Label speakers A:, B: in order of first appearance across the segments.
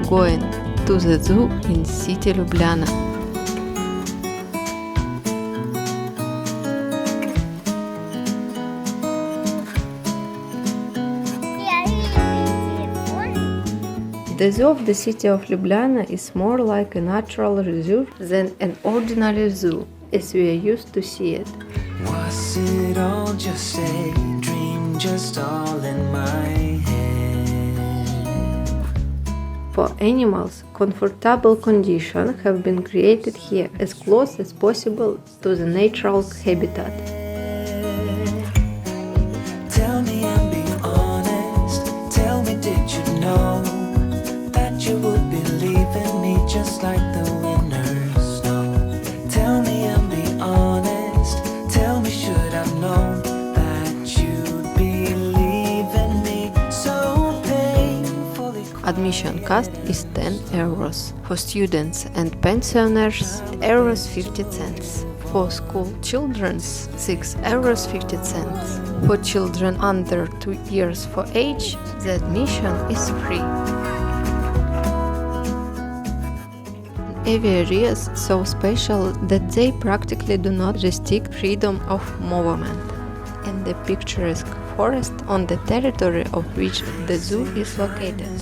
A: going to the zoo in city Ljubljana. The zoo of the city of Ljubljana is more like a natural reserve than an ordinary zoo, as we are used to see it.
B: Was it all just a dream, just all in my head?
A: For animals, comfortable conditions have been created here as close as possible to the natural habitat.
B: Tell me and be honest, tell me, did you know that you would be leaving me just like the winter's snow? Tell me and be honest, tell me, should I've known that you'd be leaving me so painfully?
A: Admission cost is 10 euros. For students and pensioners, euros 50 cents. For school children, 6 euros 50 cents. For children under 2 years of age, the admission is free. Areas so special that they practically do not restrict freedom of movement, and the picturesque forest on the territory of which the zoo is located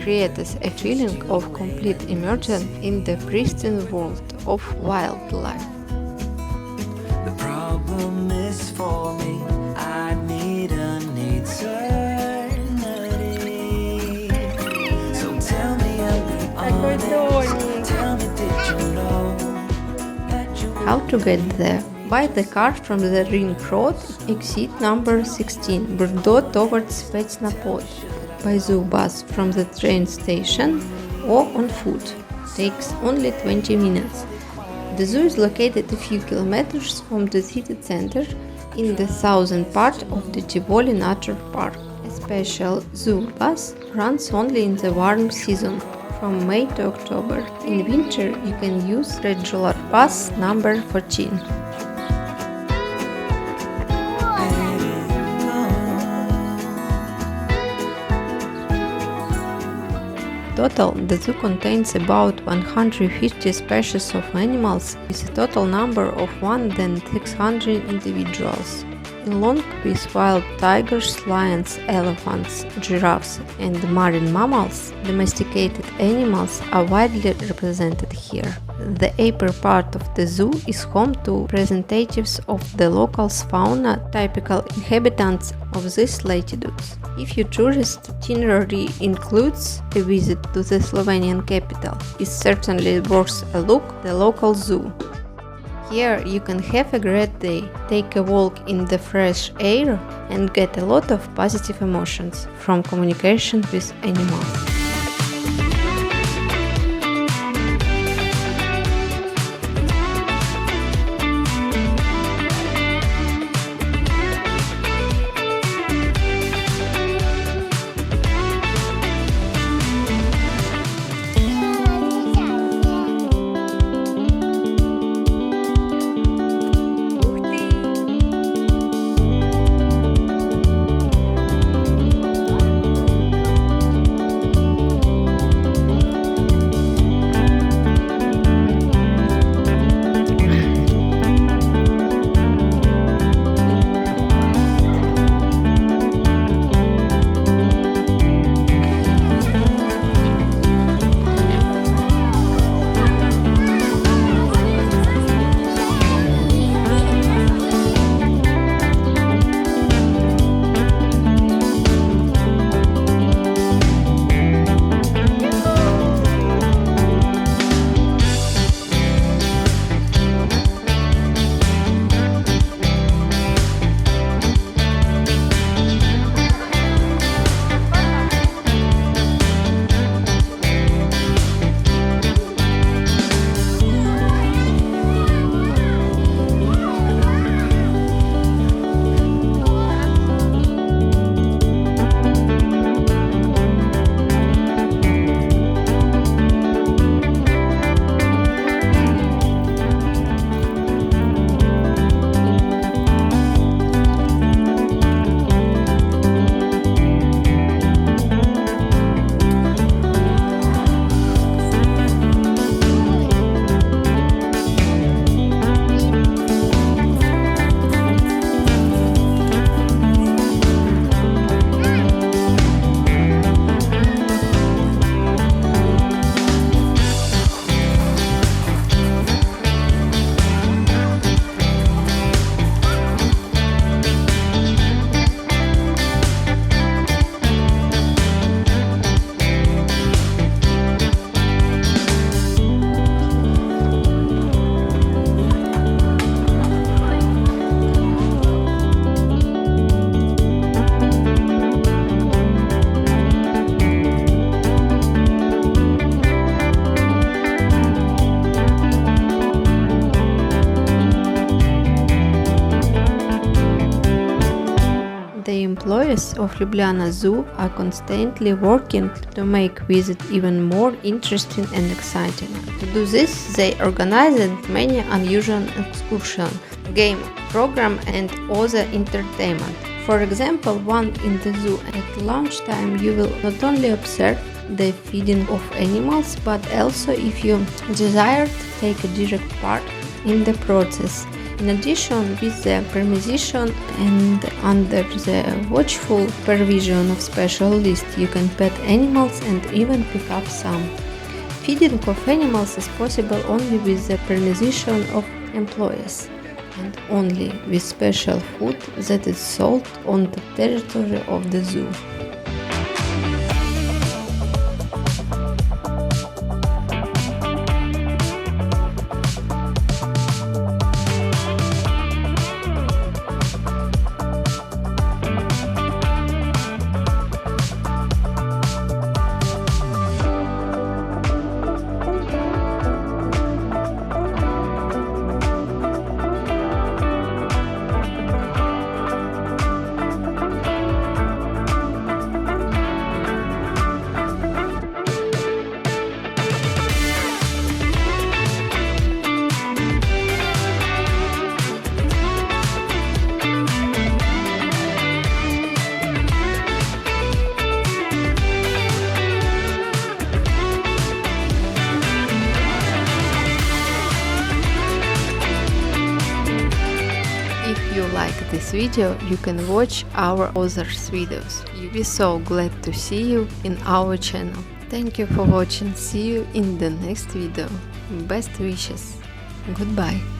A: creates a feeling of complete immersion in the pristine world of wildlife.
B: The problem is for me, I need certainty. So tell me and be honest, tell me, did you know that you
A: How to get there? By the car from the ring road, exit number 16, Bordeaux towards Spetsnapod. By zoo bus from the train station or on foot. Takes only 20 minutes. The zoo is located a few kilometers from the city center in the southern part of the Tivoli Nature Park. A special zoo bus runs only in the warm season, from May to October. In winter you can use regular bus number 14. Total, the zoo contains about 150 species of animals, with a total number of more than 600 individuals. Along with wild tigers, lions, elephants, giraffes, and marine mammals, domesticated animals are widely represented here. The upper part of the zoo is home to representatives of the local fauna, typical inhabitants of these latitudes. If your tourist itinerary includes a visit to the Slovenian capital, it's certainly worth a look at the local zoo. Here you can have a great day, take a walk in the fresh air and get a lot of positive emotions from communication with animals. employees of Ljubljana Zoo are constantly working to make visit even more interesting and exciting. To do this, they organized many unusual excursions, game program and other entertainment. For example, one in the zoo at lunchtime you will not only observe the feeding of animals, but also, if you desire, take a direct part in the process. In addition, with the permission and under the watchful supervision of specialists, you can pet animals and even pick up some. Feeding of animals is possible only with the permission of employees, and only with special food that is sold on the territory of the zoo. If you like this video, you can watch our other videos. We'll be so glad to see you in our channel. Thank you for watching. See you in the next video. Best wishes. Goodbye.